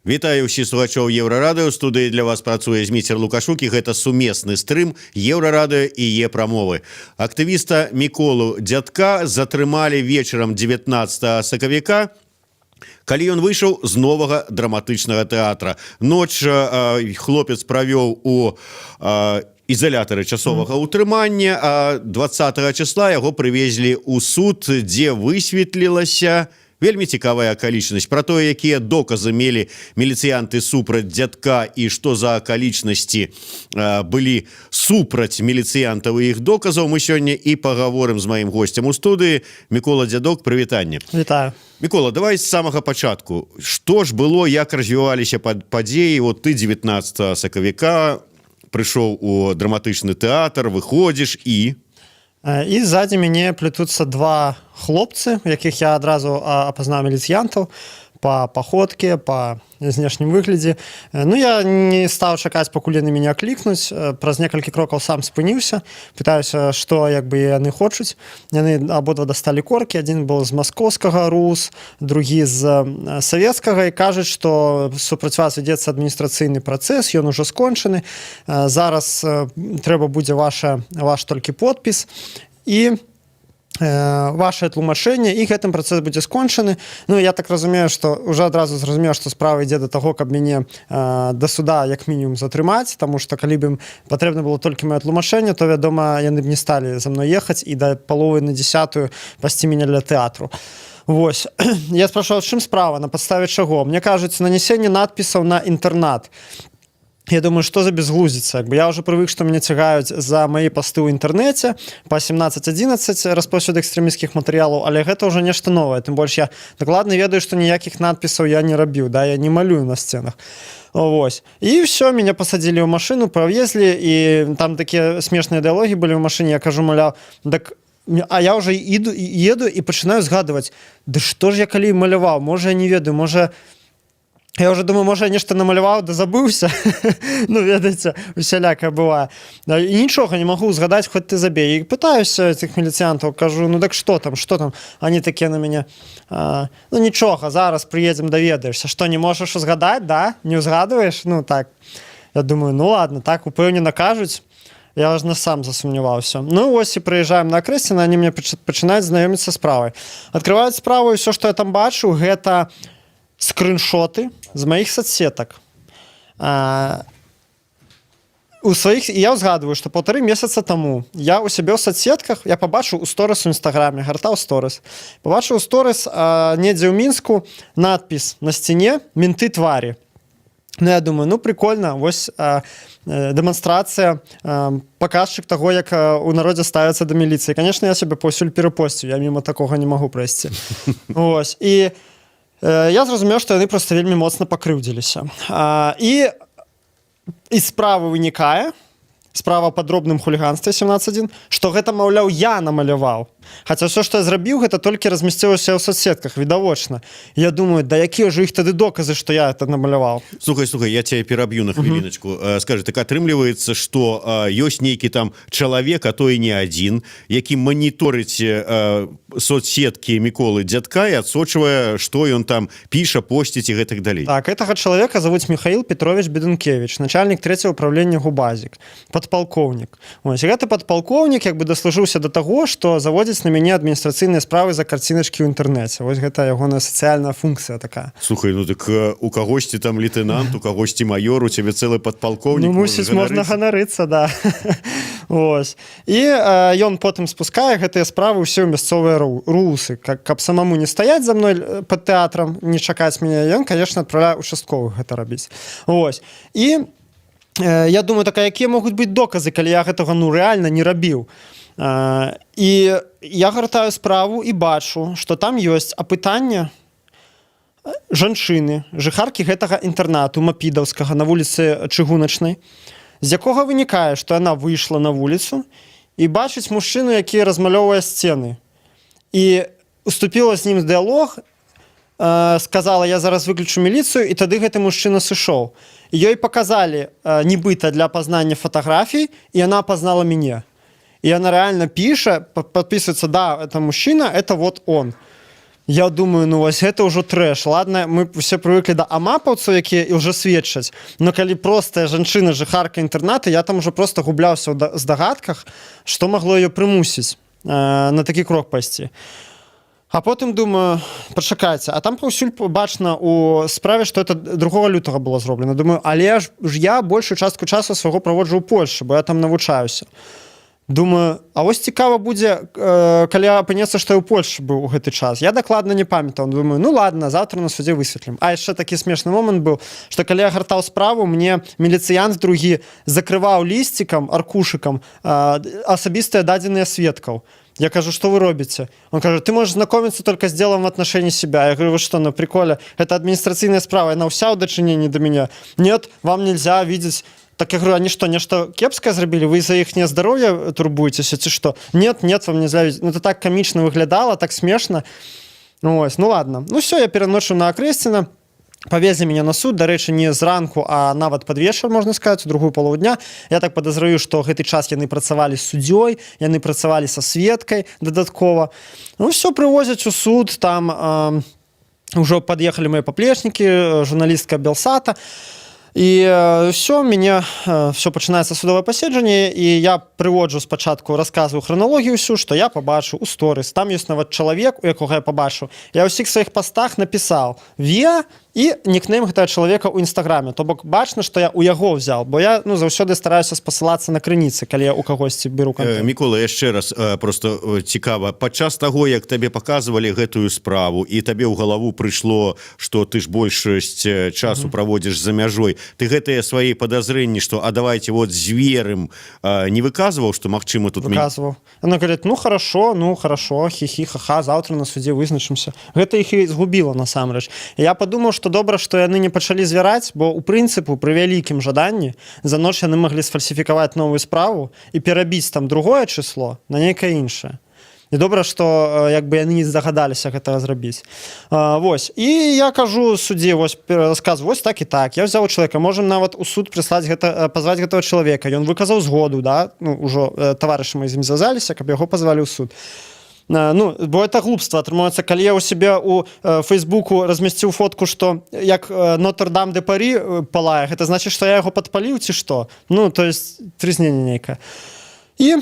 Вітаю ўсіх слухачоў Еўрарадыё. Студыі для вас працуе Зміцер Лукашук, і гэта сумесны стрым Еўрарадыё і Е-прамовы. Актывіста Міколу Дзядка затрымалі вечарам 19 сакавіка, калі ён выйшаў з новага драматычнага тэатра. Ноч хлопец правёў у изолятары часовага утрымання, а 20 числа яго прывезлі ў суд, дзе высветлілася вельмі цікавая акалічнасць пра тое, якія доказы мелі міліцыянты супраць Дзядка і што за акалічнасці былі супраць міліцыянтаў і іх доказаў. Мы сёння і пагаворым з маім госцем у студыі. Мікола Дзядок, прывітанне. Вітаю. Мікола, давай з самага пачатку. Што ж было, як развіваліся падзеі? Вот ты 19 сакавіка прыйшоў у драматычны тэатр, выходзіш і... І ззаді мяне плетуцца два хлопцы, якіх я адразу апазнаў міліцыянтаў па паходке, па знешнім выглядзе. Ну, я не стаў чакаць, пакуль яны мяне аклікнуць. Праз некалькі крокаў сам спыніўся, пытаюся, што як бы яны хочуць. Яны абодва дасталі коркі, адзін быў з маскоўскага РУС, другі з савецкага, і кажуць, што супраць вас вядзецца адміністрацыйны працэс, ён ужо скончаны. Зараз трэба будзе ваш толькі подпіс і ваше тлумачэнне, і гэтым працэс будзе скончаны. Ну, я так разумею, што ўжо адразу зразумеў, што справа ідзе да таго, каб мяне да суда як мінімум затрымаць, таму што калі б ім патрэбна было толькі маё тлумачэнне, то, вядома, яны б не сталі за мной ехаць і да паловы на 10 пасці мяне для тэатру. Вось. Я спрашаў, чым справа, на падставе чаго? Мне кажуць, нанясенне надпісаў на інтэрнат. Я думаю, что за безглуздица. Я уже привык, что меня тягают за мои посты в интернете по 17-11 распаўсюд экстремистских материалов, але это уже нечто новое. Тем больше я докладно ведаю, что никаких надписов я не робил, да, я не малюю на стенах. Вось. И все, меня посадили в машину, провезли, и там такие смешные диалоги были в машине. Я кажу, маляв, так... А я уже еду и начинаю згадывать, да что ж я калі маляваў, може я не ведаю, може... Я уже думаю, може, я нешта намаляваў, да забыўся. Ну, ведаеце, усялякае бывае. І нічога не магу згадаць, хоць ты забей. І пытаюся цих міліцыянтаў, кажу, ну так што там? Они такія на мяне, ну нічога, зараз прыедзем, даведаешся. Што, не можаш узгадаць, да? Не узгадываеш? Ну так. Я думаю, ну ладно, так, упэўнена кажуць. Я аж сам засумняваўся. Ну, ось і прыязджаем на Акрэсціна, они мне пачынаюць знаёміцца з справай. Адкрываюць справу, і ўсё, што я там бачу, гэта скриншоты з моих соцсеток. Я узгадываю, что 1,5 месяца тому я у себе в соцсетках, я побачив у сторис у Инстаграме, гортал сторис, побачив у сторис недзе у Мінску надпись на стене «Менты твари». Ну, я думаю, ну, прикольно, ось демонстрація, показчик того, як у народе ставятся до милиции. Конечно, я себе повсюль перепостю, я мимо такого не могу пройти. Ось. І я зразумеў, што яны проста вельмі моцна пакрыўдзіліся. І справа вынікае, справа па дробным хуліганстве 17.1, што гэта, маўляў, я намаляваў. Хаця ўсё, што я зрабіў, гэта толькі размясцілася ў соцсетках, відавочна. Я думаю, да якія ж іх тады доказы, што я это намаляваў? Слухай, я тебя пераб'ю на хвіліначку. Скажи, так атрымліваецца, што ёсць нейкі там чалавек, а то і не адзін, які маніторыць соцсеткі Міколы Дзядка і адсочвае, што ён там піша, посціць і гэтак далей. Так, гэтага чалавека завуць Михаил Петрович Бедункевич, начальник 3-го управлення ГУБАЗик, падпалкоўнік. Ось, гэты падпалкоўнік як бы даслужыўся да таго, што заводзіць на мяне адміністрацыйныя справы за карціначкі ў інтэрнэце. Вось гэта ягоная сацыяльная функцыя такая. Слухай, ну так у кагосьці там лейтенант, у кагосьці майор, у цябе цэлы падпалкоўнік. Ну, мусіць, можна ганарыцца, да. Ось. І ён потым спускае гэтыя справы ўсе ў мясцовыя русы. Каб самому не стаяць за мной пад тэатрам, не чакаць мяне, ён, конечно, адпраўляе участковых гэта рабіць. Ось. І я думаю, так, а якія могуць быць доказы, калі я гэтага, ну, рэальна не рабіў? І я гартаю справу і бачу, што там ёсць апытанне жанчыны, жыхаркі гэтага інтэрнату мапідаўскага на вуліцы Чыгуначнай, з якога вынікае, што яна выйшла на вуліцу і бачыць мужчыну, які размалёўвае сцены. І уступіла з ім дыялог, сказала, я зараз выключу міліцыю, і тады гэты мужчына сышоў. Ёй паказалі нібыта для апазнання фатаграфій, і яна апазнала мяне. И она реально пишет, подписывается, да, это мужчина, это вот он. Я думаю, ну вось гэта ўжо трэш. Ладно, мы все прывыклі да амапаўцаў, якія і ўжо сведчаць. Но калі простая жанчына жыхарка інтэрната, я там ужо просто губляўся ў здагадках, што магло ее прымусіць на такі крок пайсці. А потым думаю, пачакайце, а там паўсюль бачна у справе, што это 2 лютага было зроблена. Думаю, але ж я большую частку часу свайго праводжу ў Польшы, бо я там навучаюся. Думаю, а вось цікава будзе, калі апынецца, што я ў Польшы быў у гэты час. Я дакладна не памятаў. Думаю, ну ладно, завтра на судзе высветлім. А яшчэ такі смешны момант быў, што калі я гартаў справу, мне міліцыянт другі закрываў лісцікам, аркушыкам асабістыя дадзеныя сведкаў. Я кажу, что вы робите? Он говорит, ты можешь знакомиться только с делом в отношении себя. Я говорю, вы что, на приколе? Это административная справа, она вся в дочинении до меня. Нет, вам нельзя видеть. Так я говорю, они что, нечто кепское зробили? Вы за их здоровье турбуетесь? Это что? Нет, вам нельзя видеть. Ну, это так комично выглядало, так смешно. Ну ладно. Ну все, я пераношу на Акрэсціна. Павезлі мяне на суд, дарэчы, не зранку, а нават пад вечар, можна сказаць, у другую палову дня. Я так падазраю, што гэты час яны працавалі з суддзёй, яны працавалі са сведкай дадаткова. Ну все, прывозяць у суд, там ўжо пад'ехалі мае паплечнікі, журналістка Белсата. І все, мяне все пачынаецца судовае паседжанне, і я прыводжу спачатку, расказваю храналогію ўсю, што я пабачыў у сторыс. Там ёсць нават чалавек, у якога я пабачыў. Я ў ўсіх сваіх пастах напісаў «Віа» і нікнейм гэтага чалавека ў інстаграме. То бок бачна, што я ў яго ўзяў, бо я заўсёды стараюся спасылацца на крыніцы, калі я ў кагосьці беру контент. Мікола, яшчэ раз просто цікава. Падчас таго, як табе паказвалі гэтую справу, і табе ў галаву прыйшло, што ты ж большасць часу праводзіш за мяжой, ты гэтыя свае падазрэнні, што «а давайте вот зверым» не выказваў, што магчыма тут... Выказваў. Она говорит, ну хорошо, хі-хі, ха-ха, завтра на судзе вызначымся. Гэта іх і згубіла насамрэч. Я падумаў, што добра, што яны не пачалі звяраць, бо ў прынцыпу пры вялікім жаданні за ноч яны маглі сфальсіфікаваць новую справу і перабіць там другое число на нейкае іншае. І добра, што як бы яны не здагадаліся гэтага зрабіць. Вось. І я кажу суддзе, вось расказваю, вось так і так. Я взяў чалавека, можам нават у суд прыслаць пазваць гэтага чалавека. Ён выказаў згоду, да? Ну, ужо таварышы мы з ім звязаліся, каб яго пазвалі ў суд. Ну, бо это глупства атрымаецца, калі я ў себе у Фейсбуку размясціў фотку, што як Нотр-Дам де Парі палае, гэта значыць, што я яго падпаліў ці што? Ну, то есть трызненне нейкае. І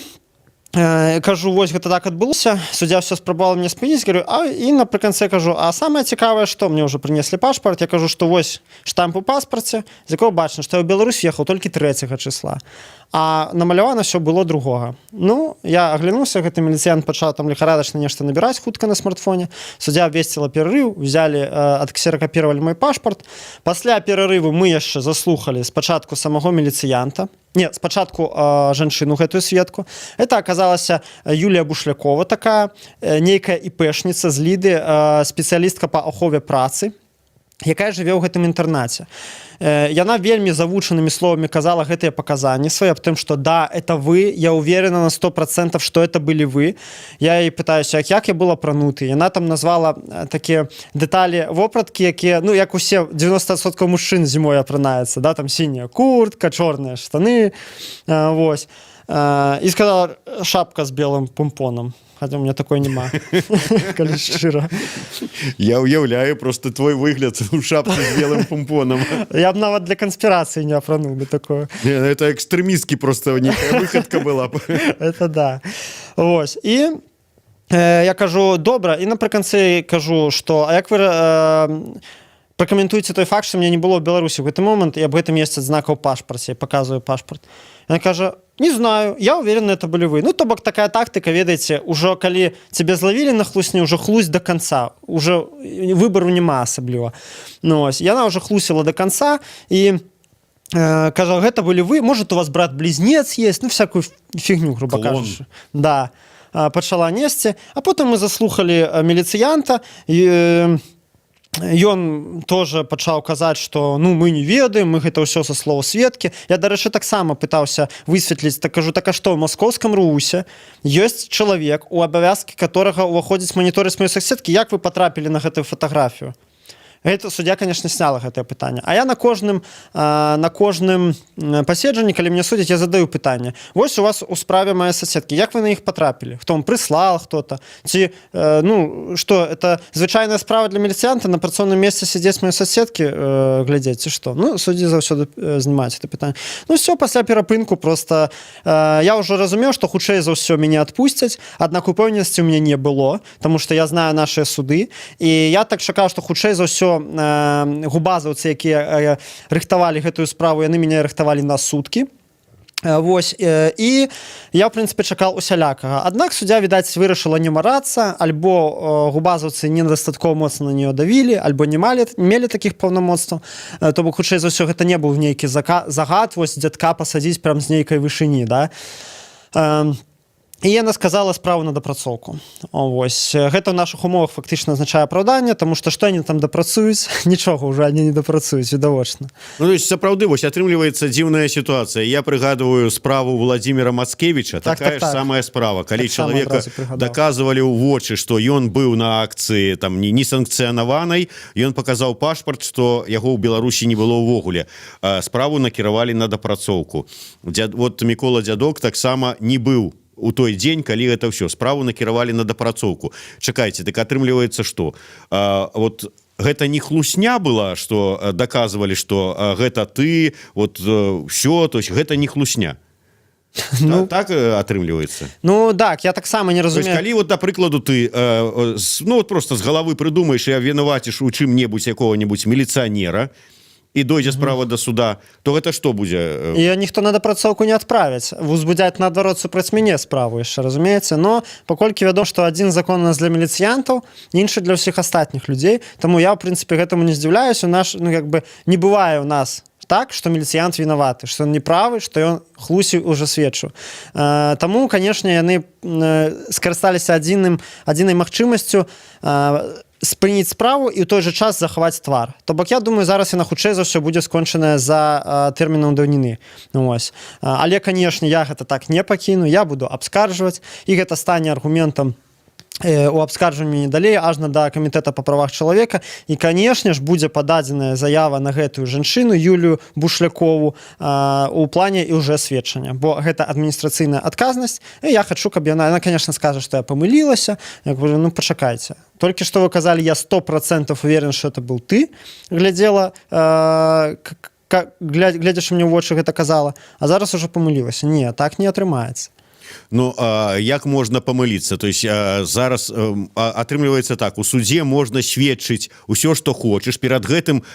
кажу, вось гэта так адбылося, суддзя все спрабавала мне спыніць, говорю, і напрыканцы кажу, а самае цікавае, што мне ўжо прынеслі пашпарт, я кажу, што вось штамп у паспарце, з якога бачна, што я ў Беларусь ехаў толькі 3 числа, а намалявана все было 2. Ну, я аглянуўся, гэты міліцыянт пачаў там ліхарадачна нешта набіраць хутка на смартфоне, суддзя абвесціла перарыў, взялі, адксеракапіравалі мой пашпарт, пасля перарыву мы яшчэ заслухалі спачатку самого міліцыянта, не, спачатку жанчыну гэтую сведку. Это аказалася Юлія Бушлякова, такая нейкая іпэшніца з Ліды, спецыялістка па ахове працы, якая жыве ў гэтым інтэрнаце. Яна вельмі завучанымі словамі казала гэтыя паказанні свае аб тым, што да, это вы, я уверена на 100%, што это былі вы. Я ей пытаюся, як я была апрануты. Яна там назвала такія дэталі вопраткі, якія, ну, як усе 90% мужчын зімой апранаецца, да, там сіняя куртка, чорныя штаны, вось. І сказала, шапка з белым помпоном. Хотя у меня такой нема, калі шчыра. Я уяўляю просто твой выгляд у шапцы з белым помпоном. Я б нават для канспірацыі не апрануў бы такое. Это экстрэмісткі просто нейкая выхадка была б. Это да. Вось. І я кажу, добра, і напрыканцы кажу, што, а як вы пракаментуеце той факт, што мне не было ў Беларусі ў гэты момант, і аб гэтым месяц знака ў пашпарце, я паказваю пашпарт. Яна кажа, не знаю, я уверена, это были вы. Ну, то бок такая тактика, ведаеце, уже калі тебе зловили на хлусне, уже хлусь до конца, уже выбору нема асабліва. Ну, ось, яна уже хлусила до конца, и кажа, гэта были вы, может, у вас брат-близнец есть, ну, всякую фигню, грубо кажучи. Да, пачала несці, а потом мы заслухали міліцыянта, и ён тоже пачаў казаць, што ну мы не ведаем, мы гэта ўсё са слова сведкі. Я, дарэчы, таксама пытаўся высветліць, так кажу, так а што, ў маскоўскім РУУсе ёсць чалавек, у абавязкі которага ўваходзіць маніторыць мае соцсеткі, як вы патрапілі на гэтую фатаграфію? Гэта суддзя, конечно, сняла гэтае пытанне. А я на кожным паседжанні, калі мне судзяць, я задаю пытанне. Вось у вас у справе мае соседкі. Як вы на іх потрапілі? Хто вам прыслал хто-то? Ці, што, это звычайная справа для міліцыянта на працоўным месцы сядзець мае соседкі глядзець, ці што? Суддзі заўсёды знімаюць гэта пытанне. Все, пасля перапынку просто я ўжо разумеў, што хутчэй за ўсё мяне адпусцяць, аднак упэўненасці ў мяне не было, таму што я знаю нашыя суды, і я так чакаў, што хутчэй за ўсё губазаўцы, якія рыхтавалі гэтую справу, яны мяне рыхтавалі на суткі. Вось, і я, в прынцыпе, чакаў усялякага. Аднак суддзя, відаць, вырашыла не марацца, альбо губазаўцы недастаткова моцна на неё давілі, альбо не мелі такіх паўнамоцтваў. То бок, хутчэй за ўсё, гэта не быў нейкі загад, вось дзядка пасадзіць прям з нейкай вышыні, да? І яна сказала справу на дапрацоўку. Вось. Гэта ў нашых умовах фактычна азначае апраўданне, таму што яны там дапрацуюць, нічога ўжо яны не дапрацуюць, відавочна. То есть сапраўды вось атрымліваецца дзіўная сітуацыя. Я прыгадываю справу Владзіміра Мацкевіча, такая ж самая справа, калі чалавека даказвалі ў вочы, што ён быў на акцыі там несанкцыянаванай, ён паказаў пашпарт, што яго ў Беларусі не было ўвогуле. Справу накіравалі на дапрацоўку. Вот Мікола Дзядок таксама не быў у той дзень, калі гэта ўсё, справу накіравалі на дапрацоўку. Чакайце, так атрымліваецца што? Вот гэта не хлусня была, што даказвалі, што гэта ты, вот ўсё, то есть гэта не хлусня. Так атрымліваецца? Так, я таксама не разумею. Калі вот, да прыкладу, ты просто з галавы прыдумаеш і абвінаваціш у чым-небудзь якога-небудзь міліцыянера, і дойдзе справа да суда, то гэта што будзе? І ніхто на дапрацоўку не адправіць. Узбудзяць, наадварот, супраць мяне справу яшчэ, разумееце? Но паколькі вядома, што адзін закон у нас для міліцыянтаў, іншы для ўсіх астатніх людзей, таму я, ў прынцыпе, гэтаму не здзіўляюся. Не бывае ў нас так, што міліцыянт вінаваты, што ён неправы, што ён хлусіў уже сведчыў. Таму, канешне, яны скарысталіся адзінай магчымасцю спыніць справу і ў той жа час захаваць твар. То бок, я думаю, зараз яна хутчэй за ўсё будзе скончаная за тэрмінам даўніны. Але, канешне, я гэта так не пакіну, я буду абскарджваць, і гэта стане аргументам у абскарджванні далей ажна да камітэта па правах чалавека, і, канешне ж, будзе пададзеная заява на гэтую жанчыну Юлію Бушлякову у плане і ўжо сведчання, бо гэта адміністрацыйная адказнасць, і я хачу, каб яна, канешне, скажа, што я памылілася, пачакайце. Толькі што вы казалі, я 100% уверен, што это был ты, глядзела, глядзячы мне ў вочы гэта казала, а зараз ужо памылілася. Не, так не атрымаецца. Як можна памыліцца? То есть зараз атрымліваецца так, у судзе можна сведчыць усё, што хочаш. Перад гэтым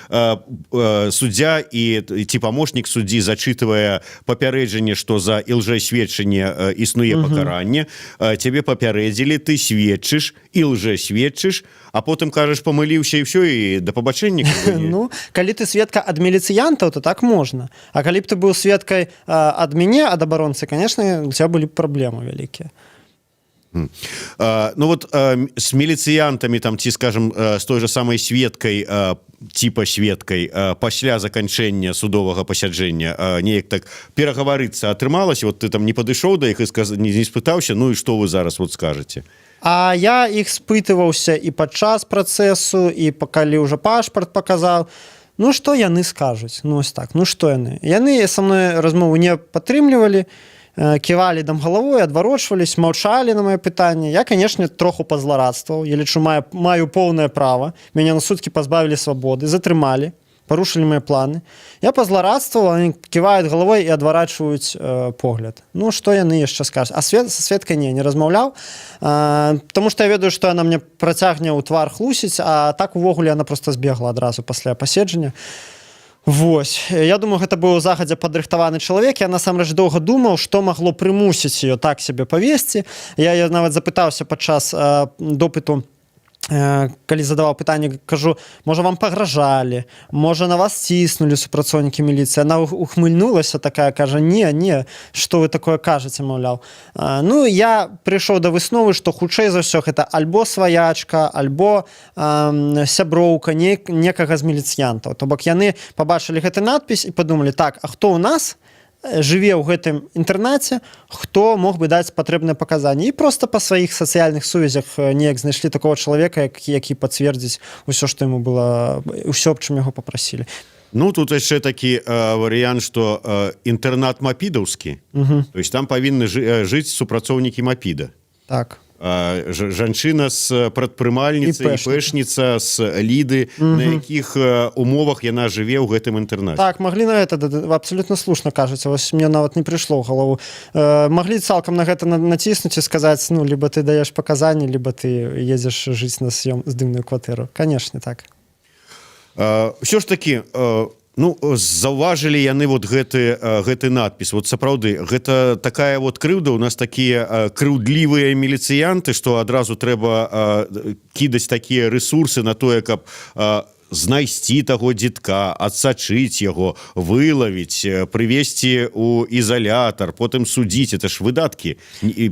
суддзя ці памочнік суддзі зачытвае папярэджанне, што за лжэсведчанне існуе пакаранне. Цябе папярэдзілі, ты сведчыш і лжэсведчыш, а потым кажаш, памыліўся і ўсё, і да пабачэння. Калі ты сведка ад міліцыянтаў, то так можна. А калі б ты быў сведкай ад мяне, ад абаронцы, конечно, у тебя былі б праблемы вялікія. З міліцыянтамі, ці, скажем, з той же самай сведкай, типа сведкай, пасля заканчэння судовага пасяджэння неяк так перагаварыцца атрымалася? Вот ты там не падышоў да іх і не спытаўся, і што вы зараз скажаце? А я іх спытываўся і падчас працэсу, і калі ўжо пашпарт паказаў. Што яны скажуць? Што яны? Яны са мной размову не падтрымлівалі, ківалі там галавой, адварочвались, маўчалі на мае пытанне. Я, канешне, троху пазларадстваваў. Я лічу, маю поўнае права. Мяне на суткі пазбавілі свабоды, затрымалі, парушылі мае планы. Я пазларадстваваў, они ківаюць галавой і адварачваюць погляд. Што яны яшчэ скажуць? А са сведкай не размаўляў, таму што я ведаю, што яна мне працягне ў твар хлусіць, а так увогуле яна проста збегла адразу пасля паседжання. Вось. Я думаю, гэта быў загадзя падрыхтаваны чалавек. Я насамрэч доўга думаў, што магло прымусіць ее так сябе павесці. Я нават запытаўся падчас допыту, калі задаваў пытанне, кажу, можа, вам пагражалі, можа, на вас ціснулі супрацоўнікі міліцыі. Яна ухмыльнулася такая, кажа, не, што вы такое кажаце, маўляў. Я прыйшоў да высновы, што хутчэй за ўсё гэта альбо сваячка, альбо сяброўка некага з міліцыянтаў. То бок яны пабачылі гэты надпіс і падумалі, так, а хто ў нас жыве ў гэтым інтэрнаце, хто мог бы даць патрэбныя паказанні. І проста па сваіх сацыяльных сувязях неяк знайшлі такого чалавека, які пацвердзіць усё, што яму было, усё, аб чым яго папрасілі. Ну, тут яшчэ такі варыянт, што інтэрнат мапідаўскі, то есть там павінны жыць супрацоўнікі мапіда. Так. Жанчына з прадпрымальніцы, іпэшніца з Ліды, на якіх умовах яна жыве ў гэтым інтэрнаце. Так, маглі на гэта, абсолютно слушна кажаце, вось мне нават не прыйшло ў галову. Маглі цалкам на гэта націснуць і сказаць, ну, либо ты даеш паказанні, либо ты едзеш жыць на здымную кватэру. Канешне, так. Ўсё ж такі, ну, заўважылі яны вот гэты надпіс. Вот сапраўды, гэта такая вот крыўда, у нас такія крыўдлівыя міліцыянты, што адразу трэба кідаць такія рэсурсы на тое, каб знайсці таго дзітка, адсачыць яго, вылавіць, прывесці ў ізалятар, потым судзіць. Это ж выдаткі,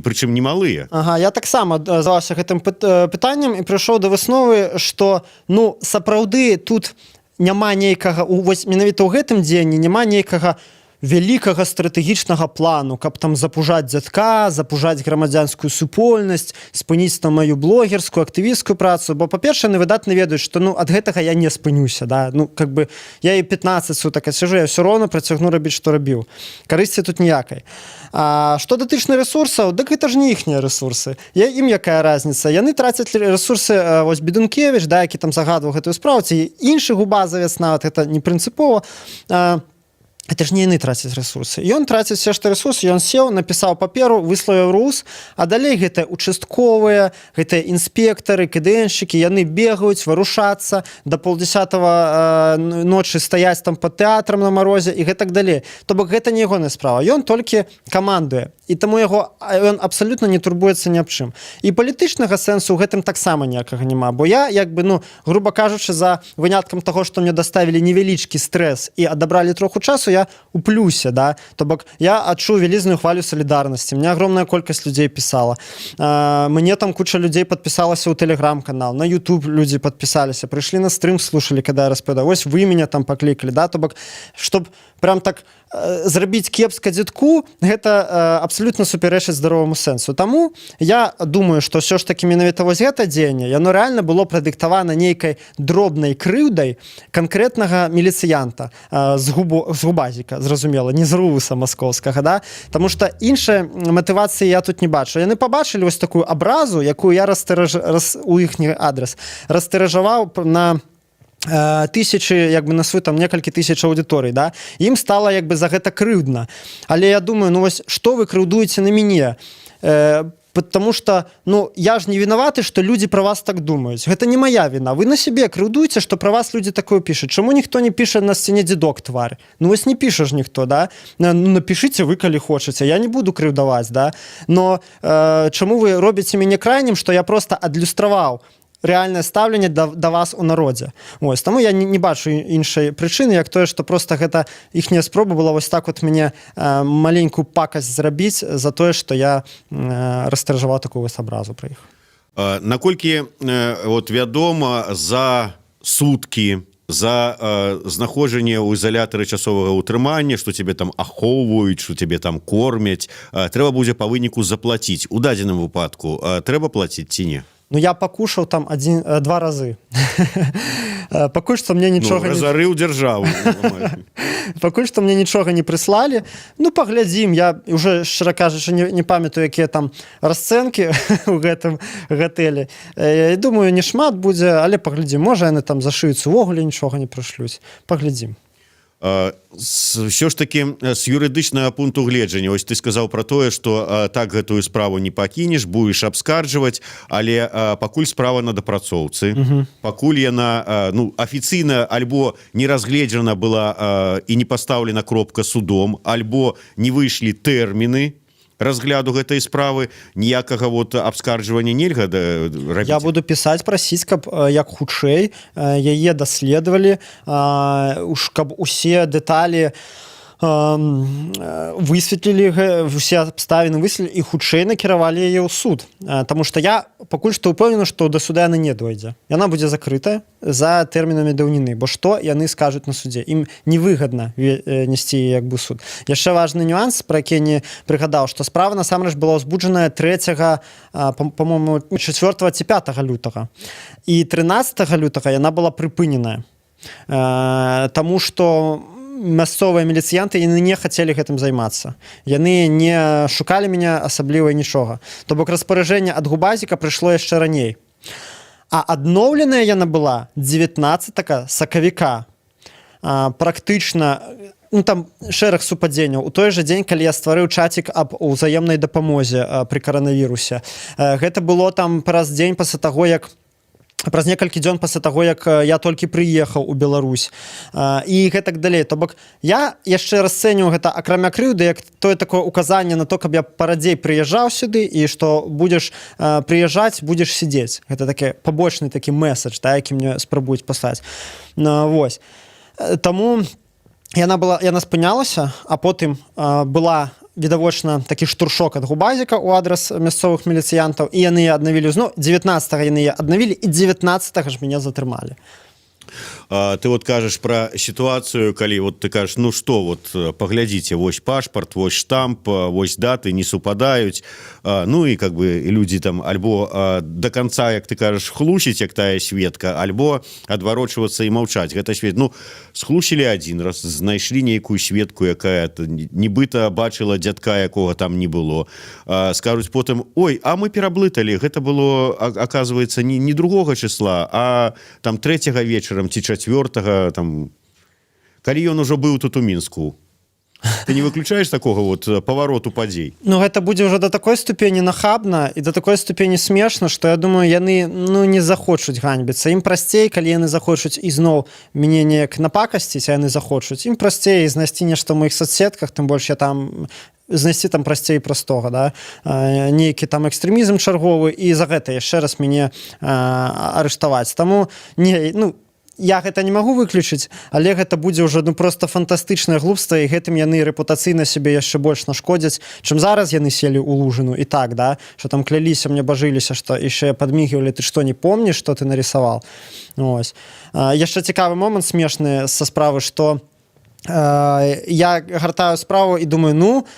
прычым немалыя. Ага, я таксама задаваўся гэтым пытаннем і прыйшоў да высновы, што, ну, сапраўды тут няма нейкага, вось менавіта ў гэтым дзені няма нейкага вялікага стратэгічнага плану, каб там запужаць дзядка, запужаць грамадзянскую супольнасць, спыніць там маю блогерскую, актывісцкую працу, бо, па-першае, яны выдатна ведаюць, што, ну, ад гэтага я не спынюся, да? Ну, как бы, я і 15 сутак сижу, я все роўна працягну рабіць, што рабіў. Карысці тут ніякай. А што датычна рэсурсаў, дык гэта ж не іхнія рэсурсы. Ім якая разніца? Яны трацяць рэсурсы, вось Бедункевіч, да, які там загадваў гэтую справу, ці іншы губазавец нават, гэта не прынцыпова. Это ж не яны трацяць рэсурсы. Ён траціць все што рэсурсы, ён сеў, напісаў паперу, выславіў рус, а далей гэта участковыя, гэта інспектары, КДНшчыкі, яны бегаюць, варушацца, да 9:30 ночы стаяць там пад тэатрам на марозе і гэтак далей. То бок гэта не ягоная справа. Ён толькі камандуе. І таму ён абсалютна не турбуецца ні аб чым. І палітычнага сэнсу ў гэтым таксама ніякага няма. Бо я, як бы, ну, груба кажучы, за выняткам таго, што мне даставілі невялічкі стрэс і адабралі троху часу, я у плюсе, да, то бок я адчуў вялізную хвалю салідарнасці, мне огромная колькасць людзей пісала, мне там куча людзей падпісалася ў тэлеграм-канал, на YouTube людзі падпісаліся, прыйшлі на стрым, слушалі, когда я распавядаў, вось вы мяне там паклікалі, да, то бок, чтоб прям так зрабіць кепска дзедку, гэта абсолютно супярэчыць здароваму сэнсу. Таму я думаю, што ўсё ж такі менавіта вось гэта дзеянне, яно рэальна было прадыктавана нейкай дробнай крыўдай канкрэтнага міліцыянта з губазіка, зразумела, не з рувуса маскоўскага, да? Таму што іншай матывацыі я тут не бачу. Яны пабачылі вось такую абразу, якую я у іхні адрес растыражаваў на тысячи, як бы на свой там некалькі тысяч аўдыторый, да, ім стала як бы за гэта крыўдна. Але я думаю, ну вось што вы крыўдуеце на мяне? Потому что, ну, я ж не вінаваты, што людзі пра вас так думаюць. Гэта не моя віна. Вы на сябе крыўдуеце, што пра вас людзі такое пішуць. Чаму ніхто не піша на сцяне дзедок твар? Ну вось не піша ж ніхто, да? Ну, напішыце вы, калі хочаце. Я не буду крыўдаваць, да? Но чаму вы робіце мяне крайнім, што я проста адлюстраваў рэальнае стаўленне да вас у народзе. Вось, таму я не бачу іншай прычыны, як тое, што проста гэта іхняя спроба была вось так вот мяне маленькую пакасць зрабіць за тое, што я растыражаваў такую вось абразу пра іх. Наколькі вот вядома, за суткі, за знаходжанне ў ізалятары часовага ўтрымання, што тебе там ахоўваюць, што тебе там кормяць, трэба будзе па выніку заплаціць. У дадзеным выпадку трэба плаціць ці не? Ну, я пакушаў там 2 разы. Пакуль што мне нічога не... Разарыў дзяржаву. Пакуль што мне нічога не прыслалі. Ну, паглядзім. Я уже, шчыра кажучы, не памятаю, якія там расцэнкі ў гэтым гатэлі. Я думаю, не шмат будзе, але паглядзім. Можа, яны там зашыюць увогуле, нічога не прышлюць. Паглядзім. Все ж таки з юрыдычнага пункту гледжання, ось ты сказаў пра тое, што так гэтую справу не пакінеш, будеш абскарджваць, але пакуль справа на дапрацоўцы, пакуль яна, ну, афіцыйна альбо не разгледжана была і не пастаўлена кропка судом, альбо не выйшлі тэрміны разгляду гэтай справы, ніякага вот абскарджвання нельга рабіць. Я буду пісаць, прасіць, каб як хутчэй яе даследавалі, каб усе дэталі высветлілі усе абставіны, высветлілі і хутчэй накіравалі яе ў суд. Таму што я пакуль што ўпэўнены, што да суда яна не дойдзе. Яна будзе закрытая за тэрмінамі даўніны, бо што яны скажуць на судзе. Ім невыгадна несці як бы суд. Яшчэ важны нюанс, пра які не прыгадаў, што справа насамрэч была ўзбуджаная 3, па-моему, 4 ці 5 лютага. І 13 лютага яна была прыпыненая. Таму што мясцовыя міліцыянты яны не хацелі гэтым займацца. Яны не шукалі мяне асабліва нічога. То бок распараджэнне ад губазіка прыйшло яшчэ раней. А адноўленая яна была 19 сакавіка. Практычна там шэраг супадзенняў. У той жа дзень, калі я стварыў чацік аб узаемнай дапамозе пры каранавірусе. Гэта было там праз дзень пасля таго, як праз некалькі дзён пасля таго, як я толькі прыехаў у Беларусь і гэтак далей. То бок я яшчэ расцэньваю гэта акрамя крыўды як тое такое указанне на то, каб я парадзей прыязджаў сюды і што будзеш прыязджаць, будзеш сядзець. Гэта такі пабочны такі месадж, які мне спрабуюць паслаць. Вось. Таму яна спынялася, а потым была відавочна такі штуршок ад губазіка ў адрас мясцовых міліцыянтаў, і яны аднавілі зноў. 19-го яны аднавілі, і 19-го ж мяне затрымалі. Ты вот кажаш пра сітуацыю, калі вот ты кажаш, ну што, вот паглядзіце, вось пашпарт, вось штамп, вось даты не супадаюць, ну і как бы людзі там альбо до конца, як ты кажаш, хлусіць, як тая сведка, альбо адварочвацца і маўчаць. Гэта свет, ну, схлусілі адзін раз, знайшлі нейкую сведку, якая нібыта бачыла дзядка, якога там не было. Скажуць потым, ой, а мы пераблыталі, гэта было, оказывается, не 2 числа, а там 3 вечарам ці 4, там, калі ён ужо быў тут у Мінску. Ты не выключаеш такога вот павароту падзей? Ну, гэта будзе ўжо да такой ступені нахабна і да такой ступені смешна, што я думаю, яны не захочуць ганьбіцца. Ім прасцей, калі яны захочуць ізноў мяне неяк напакасціць, а яны захочуць. Ім прасцей знайсці нешта ў маіх соцсетках, тым больш я там знайсці там прасцей простога, да? Нейкі там экстрэмізм чарговы, і за гэта яшчэ раз мяне арыштаваць. Таму не, ну, я гэта не магу выключыць, але гэта будзе ўжо просто фантастычнае глупства, і гэтым яны рэпутацыйна сябе яшчэ больш нашкодзяць, чым зараз яны селі ў лужыну. І так, да, што там кляліся, мне бажыліся, што яшчэ падмігвалі, ты што, не помніш, што ты нарисаваў. Ось. Яшчэ цікавы момант смешны са справы, што я гартаю справу і думаю, ну,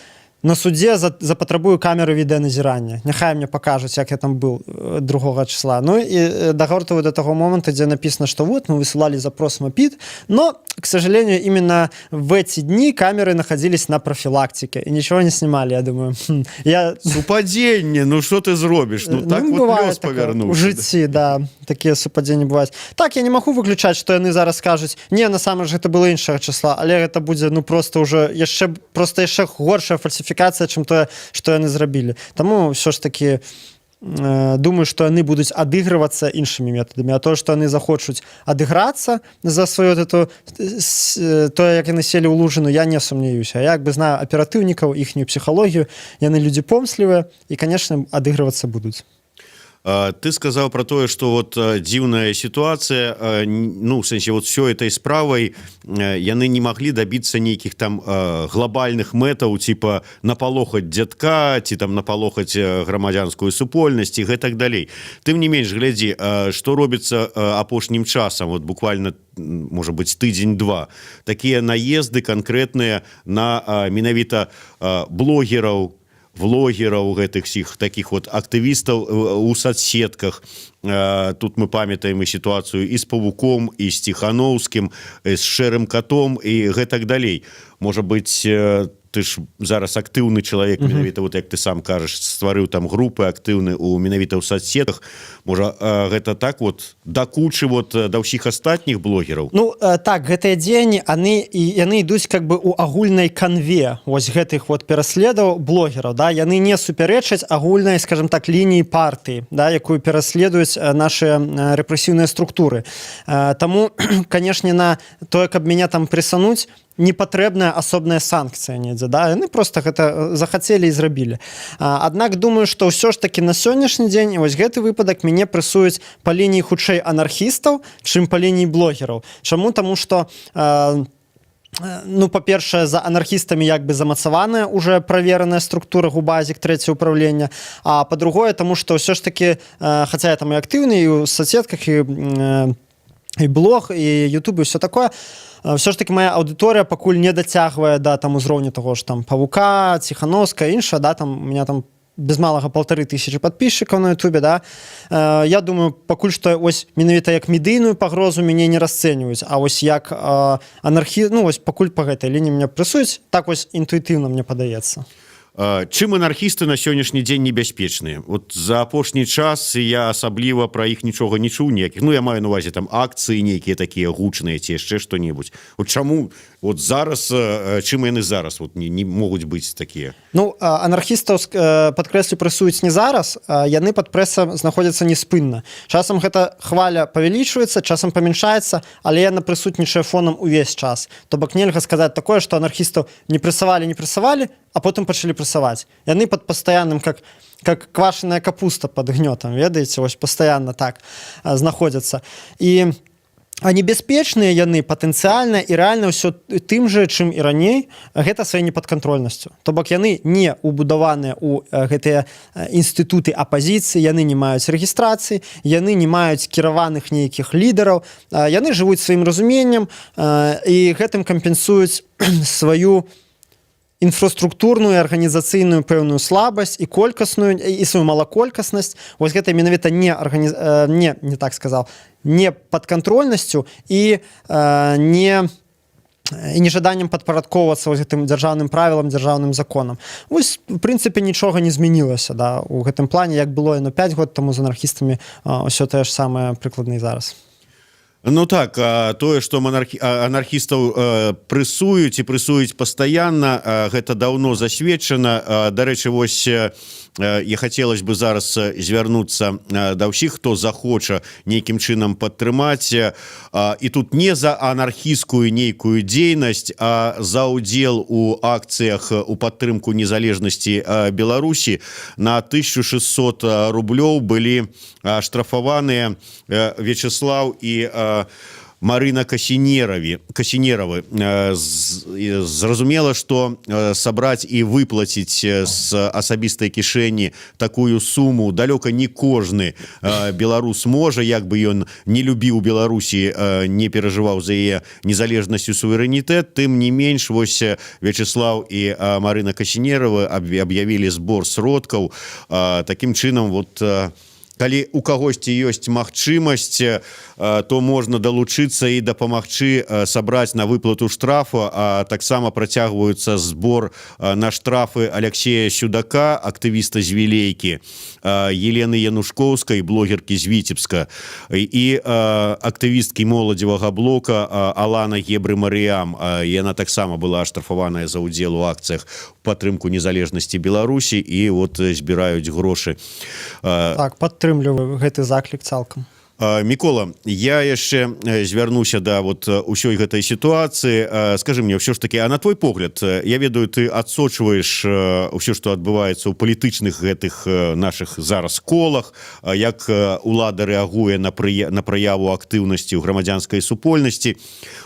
на судзе запатрабую камеры відэаназірання. Няхай мне пакажуць, як я там был 2 числа. Ну і дагортываю до того момента, где написано, что вот, мы высылали запрос МОПИД, но, к сожалению, именно в эти дни камеры находились на профилактике и ничего не снимали, я думаю. Супадзенне, ну что ты зробишь? Ну так вот лёс павярнуўся. У жыцці, да, такія супадзенні бываюць. Так, я не магу выключаць, што яны зараз скажуць, не, насамрэч, гэта было іншага числа, але гэта будзе, ну, просто уже яшчэ горшая фальсифікацыя, чым тое, што яны зрабілі. Таму ўсё ж такі думаю, што яны будуць адыгрывацца іншымі метадамі. А то, што яны захочуць адыграцца за сваё тое, як яны селі ў лужыну, я не сумнеюся. Я як бы знаю аператыўнікаў, іхнюю псіхалогію, яны людзі помслівыя і, канешне, адыгрывацца будуць. Ты сказаў про тое, што вот дзіўная сітуацыя, ну, в сэнсе, вот всё этой справай яны не маглі дабіцца нейкіх там глобальных мэтаў, типа напалохаць дзядка, ці там напалохаць грамадзянскую супольнасць і гэтак далей. Тым не менш, глядзі, што робіцца апошнім часам, вот буквально, можа быць, тыдзень-два. Такія наезды канкрэтныя на менавіта блогераў, влогераў, гэтых всіх таких вот актывістаў у соцсетках. Тут мы памятаем і сітуацыю і з Павуком, і з Ціхановскім, з Шэрым Катом і гэтак далей. Можа быць, ты ж зараз актыўны чалавек, менавіта, вот як ты сам кажаш, стварыў там групы актыўны менавіта ў соцсетках. Можа, гэта так вот да кучы вот да ўсіх астатніх блогераў? Ну, так, гэтыя дзеянні, яны ідуць как бы у агульнай канве вось гэтых вот пераследаў блогераў, да? Яны не супярэчаць агульнай, скажем так, лініі партыі, да, якую пераследуюць наши рэпрэсіўныя структуры. Таму, канешне, на тое, каб мяне там прысануць, не патрэбная асобная санкцыя недзе, да? Яны просто гэта захацелі і зрабілі. Аднак думаю, што ўсё ж таки на сённяшні дзень вось гэты выпадак мяне прэсуюць па лініі хутчэй анархістаў, чым па лініі блогераў. Чаму? Таму што ну, па-першае, за анархістамі як бы замацаваная уже правераная структура губазік, трэцяе ўправлення, а па-другое, таму што ўсё ж такі, хаця я там і актыўны і ў соцсетках, і блог, і YouTube, і ўсё такое, все ж таки моя аўдыторыя пакуль не дацягвае да там узроўню таго ж там Павука, Ціхановска, іншая, да, там у меня там без малага 1500 подписчиков на Ютубе, да. Я думаю, пакуль што ось менавіта як медыйную пагрозу мяне не расцэньваюць, а ось як ну ось пакуль па гэтай лініі мяне прэсуюць, так ось інтуітыўна мне падаецца. Чым анархісты на сённяшні дзень небяспечныя? Вот за апошні час я асабліва пра іх нічога не чуў ніякіх. Ну, я маю на увазе там акцыі нейкія такія гучныя ці яшчэ што-небудзь. Вот чаму вот зараз, чым яны зараз вот не могуць быць такія? Ну, анархістаў, падкрэслю, прэсуюць не зараз, яны пад прэсам знаходзяцца неспынна. Часам гэта хваля павялічваецца, часам памяншаецца, але яна прысутнічае фонам увесь час. То бок нельга сказаць такое, што анархістаў не прэсавалі, а потым пачалі прэсаваць. Яны пад пастаянным, как квашаная капуста пад гнётам, ведаеце, ось пастаянна так знаходзяцца. І небяспечныя яны патэнцыяльна і рэальна ўсё тым жа, чым і раней, гэта сваёй непадкантрольнасцю. То бок яны не ўбудаваныя ў гэтыя інстытуты апазіцыі, яны не маюць рэгістрацыі, яны не маюць кіраваных нейкіх лідараў, яны жывуць сваім разуменнем і гэтым кампенсуюць сваю інфраструктурную, арганізацыйную пэўную слабасць і колькасную, і сваю малаколькаснасць. Вось гэта менавіта не так сказал, не падкантрольнасцю і нежаданнем падпарадковвацца гэтым дзяржаўным правілам, дзяржаўным законам. Вось, в прынцыпе, нічога не змянілася, да, у гэтым плане, як было яно 5 год таму з анархістамі, ўсё тое ж самае прыкладна і зараз. Ну так, тое, што анархістаў прэсуюць і прэсуюць пастаянна, гэта даўно засведчана. Дарэчы, вось я хацелось бы зараз звярнуцца да ўсіх, хто захоча нейкім чынам падтрымаць, і тут не за анархісцкую нейкую дзейнасць, а за ўдзел у акцыях у падтрымку незалежнасці Беларусі. На 1600 рублёў былі штрафаваныя Вячеслав і Марына Касінеравы. Зразумела, што сабраць і выплаціць з асабістай кішэні такую суму далёка не кожны беларус можа, як бы ён не любіў Беларусі, не перажываў за яе незалежнасць і суверэнітэт. Тым не менш, вось Вячеслав і Марына Касінеравы аб'явілі збор сродкаў. Такім чынам, вот калі у кагосьці ёсць магчымасць, то можна далучыцца і дапамагчы сабраць на выплату штрафу, а таксама працягваюцца збор на штрафы Алексея Сюдака, актывіста з Вілейкі, Елены Янушкоўскай, блогеркі з Віцебска, і актывісткі моладзевага блока Алана Гебры-Марыям. Яна таксама была аштрафаваная за ўдзел у акцыях падтрымку незалежнасці Беларусі, і вот збіраюць грошы. Так, падтрымліваю гэты заклік цалкам. Мікола, я яшчэ звярнуся да вот усёй гэтай сітуацыі. Скажы мне, ўсё ж такі, а на твой погляд, я ведаю, ты адсочваеш ўсё, што адбываецца ў палітычных гэтых нашых зараз колах, як улада рэагуе на праяву актыўнасці ў грамадзянскай супольнасці.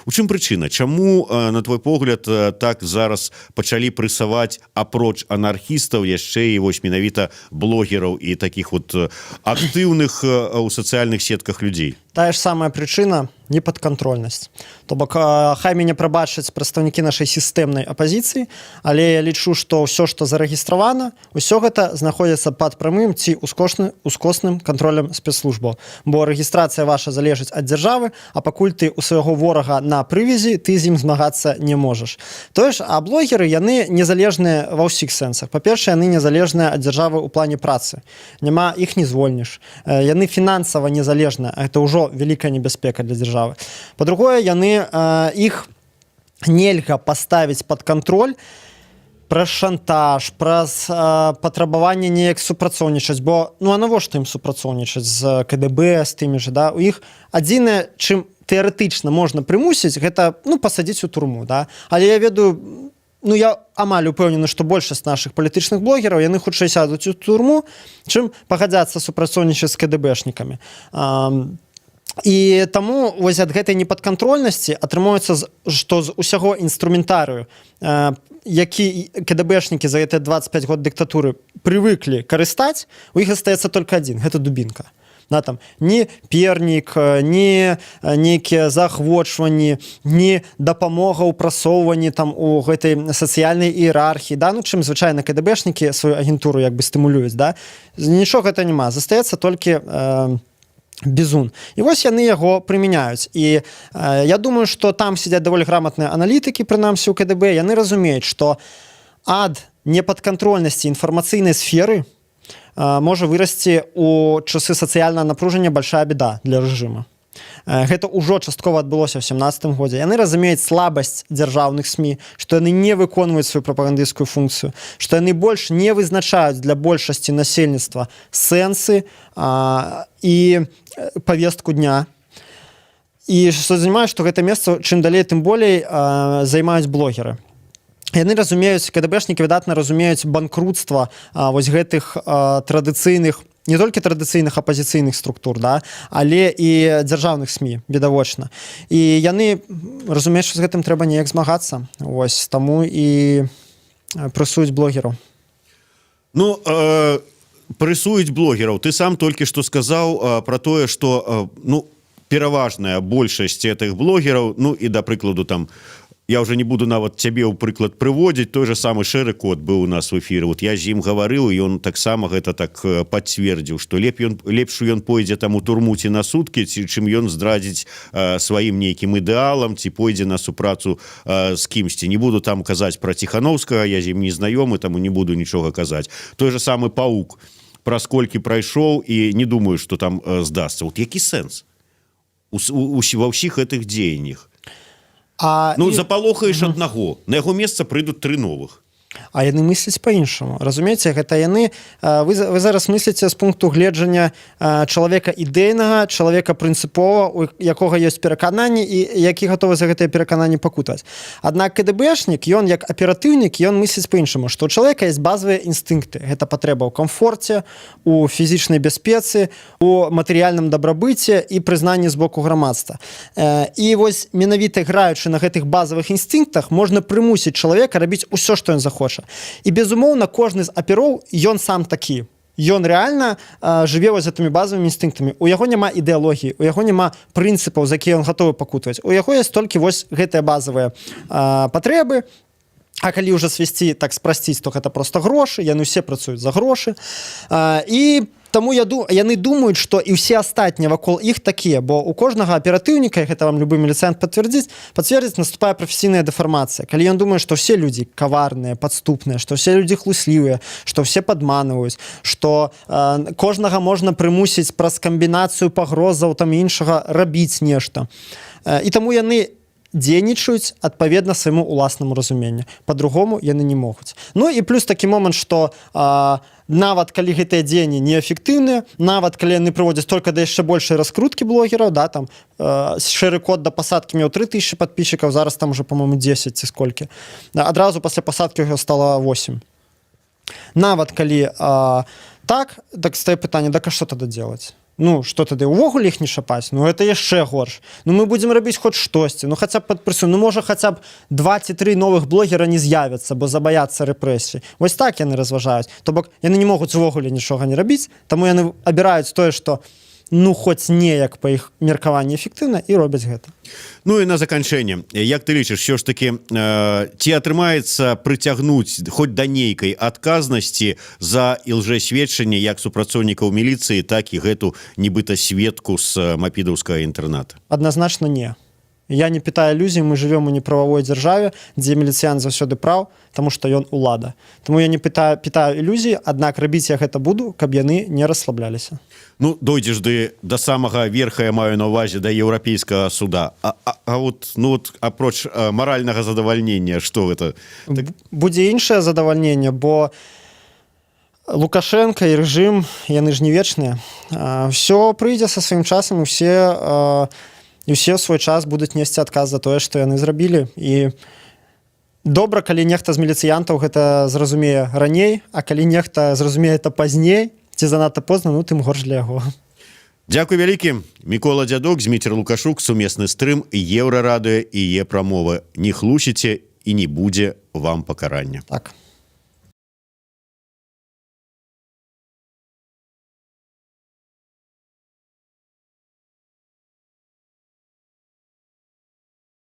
У чым прычына? Чаму, на твой погляд, так зараз пачалі прэсаваць апроч анархістаў яшчэ і вось менавіта блогераў і такіх вот актыўных у сацыяльных сетках людзей? Тая ж самая прычына – непадкантрольнасць. То бок, хай мяне прабачаць прадстаўнікі нашай сістэмнай апазіцыі, але я лічу, што ўсё, што зарэгістравана, усё гэта знаходзіцца пад прамым ці ускосным кантролем спецслужбаў. Бо рэгістрацыя ваша залежыць ад дзяржавы, а пакуль ты ў свайго ворага на прывязі, ты з ім змагацца не можаш. Тое ж, а блогеры, яны незалежныя ва ўсіх сэнсах. Па-першае, яны незалежныя ад дзяржавы ў плане працы. Няма, іх не звольніш. Яны фінансава незалежныя, а гэта ўжо вялікая небяспека для дзяржавы. Па-другое, яны іх нельга паставіць пад кантроль праз шантаж, праз патрабаванне неяк супрацоўнічаць, бо ну а навошта ім супрацоўнічаць з КДБ, з тымі ж, да? У іх адзінае, чым тэарэтычна можна прымусіць, гэта ну пасадзіць у турму, да? Але я ведаю, ну я амаль упэўнены, што большасць нашых палітычных блогераў, яны хутчэй сядуць у турму, чым пагадзяцца супрацоўнічаць з КДБшнікамі. І таму вось ад гэтай непадкантрольнасці атрымоўваецца, што з усяго інструментарыю, які КДБшнікі за гэтыя 25 год дыктатуры прывыклі карыстаць, у іх астаецца толькі адзін, гэта дубінка. Да, там, ні пернік, ні нейкія заахвочванні, ні дапамога ў прасоўванні там у гэтай сацыяльнай іерархіі, да? Ну, чым звычайна КДБшнікі сваю агентуру як бы стымулююць, да? Нічога гэта няма, застаецца толькі бізун. І вось яны яго прымяняюць. І я думаю, што там сядзяць даволі граматныя аналітыкі, прынамсі ў КДБ, яны разумеюць, што ад непадкантрольнасці інфармацыйнай сферы можа вырасці ў часы сацыяльнага напружання большая беда для рэжыма. Гэта ўжо часткова адбылося ў 17 годзе. Яны разумеюць слабасць дзяржаўных СМІ, што яны не выконваюць сваю прапагандысцкую функцыю, што яны больш не вызначаюць для большасці насельніцтва сэнсы і павестку дня. І што занимаюць, што гэта месца, чым далей, тым болей займаюць блогеры. Яны разумеюць, КДБшнікі выдатна разумеюць банкрутства вось гэтых традыцыйных, не толькі традыцыйных апазіцыйных структур, да, але і дзяржаўных СМІ, відавочна. І яны разумеюць, што з гэтым трэба неяк змагацца. Вось, таму і прэсуюць блогераў. Ну, прэсуюць блогераў. Ты сам толькі што сказаў пра тое, што пераважная большасць гэтых блогераў, ну і да прыкладу там, я уже не буду нават цябе ў прыклад прыводзіць, той же самы Шэры Кот быў у нас в эфіры, вот я з ім гаварыў, і ён таксама гэта так пацвердзіў, што лепш ён пойдзе там у турму ці на суткі, чым ён здрадзіць сваім нейкім ідэалам, ці пойдзе на супрацу з кімсьці. Не буду там казаць пра Ціханаўскага, я з ім не знаёмы, таму не буду нічога казаць. Той же самы Паук, праз колькі прайшоў, і не думаю, што там здасца. Вот які сэнс ва ўсіх гэтых дзеяннях? Запалохаеш аднаго, на яго месца прыйдуць 3 новых. А яны мысляць па-іншаму. Разумееце, гэта яны... Вы зараз мысліце з пункту гледжання чалавека ідэйнага, чалавека прынцыпова, у якога ёсць перакананні і які гатовы за гэтыя перакананні пакутаваць. Аднак КДБшнік, ён як аператыўнік, ён мысліць па-іншаму, што ў чалавека ёсць базавыя інстынкты. Гэта патрэба ў камфорце, у фізічнай бяспецы, у матэрыяльным дабрабыце і прызнанні з боку грамадства. І вось менавіта граючы на гэтых базавых інстынктах можна прымусіць чалавека рабіць усё, што ён захоча. І, безумоўна, кожны з апероў, ён сам такі. Ён рэальна жыве вось гэтымі базавымі інстынктамі. У яго няма ідэалогіі, у яго няма прынцыпаў, за якія ён гатовы пакутваць. У яго ёсць толькі вось гэтыя базавыя патрэбы. А калі ўжо свесці, так спрасціць, то гэта проста грошы, яны ўсе працуюць за грошы. І таму яны думаюць, што і ўсе астатнія вакол іх такія, бо у кожнага аператыўніка, і гэта вам любы міліцыянт пацвердзіць, наступае прафесійная дэфармацыя. Калі ён думае, што ўсе людзі каварныя, падступныя, што ўсе людзі хлуслівыя, што ўсе падманваюць, што кожнага можна прымусіць праз камбінацыю пагрозаў там іншага рабіць нешта. І таму яны дзейнічаюць адпаведна свайму уласнаму разуменню. Па-другому яны не могуць. Ну і плюс такі момант, што нават калі гэтыя дзеянні неэфектыўныя, нават калі яны прыводзяць толькі да яшчэ большай раскруткі блогераў, да, там Шэры Кот да пасадкі меў 3000 падписчикаў, зараз там уже, по-моему, 10 ці сколькі. Адразу пасля пасадкі яго стала 8. Нават калі так стае пытанне, так а што тады делать? Ну, што тады, увогуле іх не шапаць? Ну, гэта яшчэ горш. Ну, мы будзем рабіць хоць штосьці. Ну, хаця б пад прысуд. Ну, можа, хаця б 2 ці 3 новых блогера не з'явяцца, бо забаяцца рэпрэсій. Вось так яны разважаюць. То бок, яны не могуць увогуле нічога не рабіць, таму яны абіраюць тое, што ну, хоць неяк па іх меркаванні эфектыўна, і робяць гэта. Ну і на заканчэнне, як ты лічыш, ўсё ж такі, ці атрымаецца прыцягнуць хоць да нейкай адказнасці за ілжэсведчанне як супрацоўнікаў міліцыі, так і гэту нібыта сведку з мапідаўскага інтэрната? Адназначна не. Я не пытаю ілюзій, мы жывём у неправавой дзяржаве, дзе міліцыян заўсёды праў, таму што ён улада. Таму я не пытаю ілюзій, аднак рабіць я гэта буду, каб яны не расслабляліся. Ну, дойдзеш да самага верха, я маю на ўвазе, да еўрапейскага суда. Апроч маральнага задавальнення, што гэта? Будзе іншае задавальненне, бо Лукашенко і рэжым, яны ж не вечныя. Всё прыйдзе са сваім часам, і ўсе ў свой час будуць несці адказ за тое, што яны зрабілі. І добра, калі нехта з міліцыянтаў гэта зразумее раней, а калі нехта зразумее это пазней, ці занадта позна, ну, тым горш для яго. Дзякуй вялікі. Мікола Дзядок, Зміцер Лукашук, сумесны стрым Еўрарадыё і Е-прамовы. Не хлусіце і не будзе вам пакарання. Так.